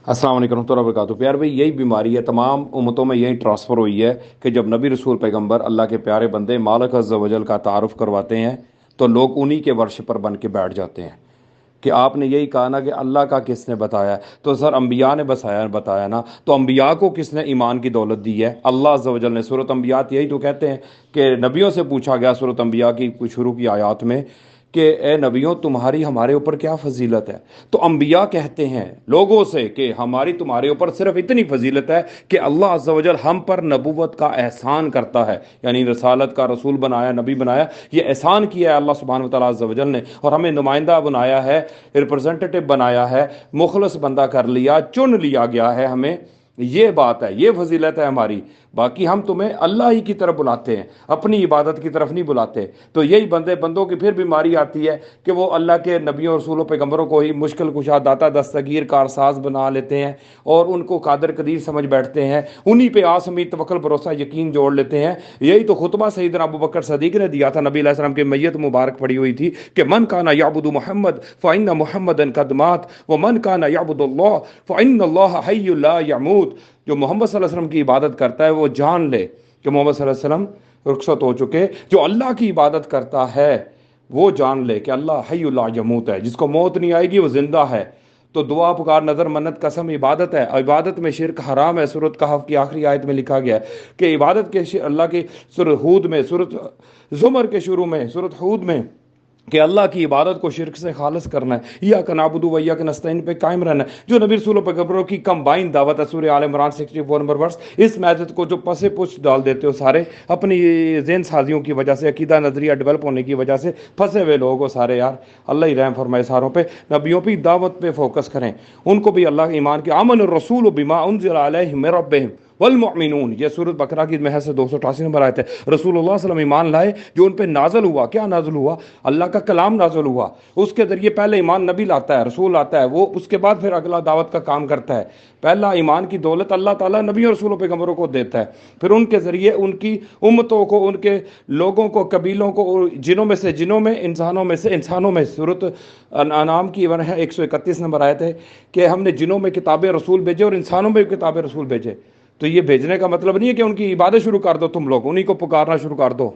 अस्सलाम वालेकुम रहमतुल्लाहि व बरकातुहू। प्यार भाई, यही बीमारी है, तमाम उम्मतों में यही ट्रांसफ़र हुई है कि जब नबी रसूल पैगंबर अल्लाह के प्यारे बंदे मालिक अज़्ज़ व जल का तारुफ करवाते हैं तो लोग उन्हीं के वर्श पर बन के बैठ जाते हैं कि आपने यही कहा ना कि अल्लाह का किसने बताया है। तो सर अंबिया ने बताया ना, तो अंबिया को किसने ईमान की दौलत दी है? अल्लाह अज़्ज़ व जल ने। सूरत अंबिया यही तो कहते हैं कि नबियों से पूछा गया सूरत अंबिया की शुरू की आयात में कि ए नबियों, तुम्हारी हमारे ऊपर क्या फजीलत है? तो अंबिया कहते हैं लोगों से कि हमारी तुम्हारे ऊपर सिर्फ इतनी फजीलत है कि अल्लाह अज़्ज़ व जल हम पर नबूवत का एहसान करता है, यानी रसालत का, रसूल बनाया, नबी बनाया। ये एहसान किया है अल्लाह सुब्हानहू व तआला अज़्ज़ व जल ने, और हमें नुमाइंदा बनाया है, रिप्रेजेंटेटिव बनाया है, मुखलस बंदा कर लिया, चुन लिया गया है हमें। ये बात है, ये फजीलत है हमारी। बाकी हम तुम्हें अल्लाह ही की तरफ बुलाते हैं, अपनी इबादत की तरफ नहीं बुलाते। तो यही बंदों की फिर बीमारी आती है कि वो अल्लाह के नबियों रसूलों पैगंबरों को ही मुश्किल कुशा, दाता दस्तगीर, कारसाज बना लेते हैं और उनको कादर कदीर समझ बैठते हैं। उन्हीं पे आस उम्मीद तवक्कुल भरोसा यकीन जोड़ लेते हैं। यही तो खुतबा सैयदना अबू बकर सदीक ने दिया था, नबी अलैहि सलाम की मैयत मुबारक पड़ी हुई थी कि मन काना याबुदु मोहम्मद फ़इन्ना मुहम्मदन कद मात व मन काना याबुदुल्लाह फ़इन्नल्लाह हय्युन ला यमूत। जो मोहम्मद सल्लल्लाहु अलैहि वसल्लम की इबादत करता है वो जान ले कि मोहम्मद सल्लल्लाहु अलैहि वसल्लम रुखसत हो चुके। जो अल्लाह की इबादत करता है वो जान ले कि अल्लाह हय्युन ला यमूत है, जिसको मौत नहीं आएगी वो जिंदा है। तो दुआ पुकार नजर मन्नत कसम इबादत है। इबादत में शिरक हराम है। सूरत कहफ की आखिरी आयत में लिखा गया है कि इबादत के अल्लाह की सूरत हूद में, सूरत जुमर के शुरू में, सूरत हूद में, कि अल्लाह की इबादत को शिरक से खालिस करना है, या का नाबुदु व इय्याका नस्तईन पे कायम रहना है। जो नबी रसूल पैगंबरों की कंबाइन दावत है, सूरह आल इमरान 64 नंबर वर्स। इस मैसेज को जो पसे पुछ डाल देते हो सारे अपनी जेन साजियों की वजह से, अकीदा नजरिया डेवलप होने की वजह से फंसे हुए लोग हो सारे यार। अल्लाह ही रहम फरमाए सारों पे। नबियों की दावत पे फोकस करें, उनको भी अल्लाह के ईमान के आमन रसूल बिमा उनज़िला अलैहि मिन रब्बिहिम वल मुमिनून। ये सूरत बकरा की महज से 288 नंबर आयत है। रसूलुल्लाह सल्लल्लाहु अलैहि वसल्लम ईमान लाए, जो उन पे नाजल हुआ। क्या नाजल हुआ? अल्लाह का कलाम नाजल हुआ। उसके जरिए पहले ईमान नबी लाता है, रसूल आता है, वो उसके बाद फिर अगला दावत का काम करता है। पहला ईमान की दौलत अल्लाह ताला नबी रसूलों पैगंबरों को देता है, फिर उनके जरिए उनकी उम्मतों को, उनके लोगों को, कबीलों को, जिनों में से जिनों में, इंसानों में से इंसानों में। सूरत अनाम की 131 नंबर आयत है कि हमने जिनों में किताबें रसूल भेजे और इंसानों में किताबें रसूल भेजे। तो ये भेजने का मतलब नहीं है कि उनकी इबादत शुरू कर दो, तुम लोग उन्हीं को पुकारना शुरू कर दो।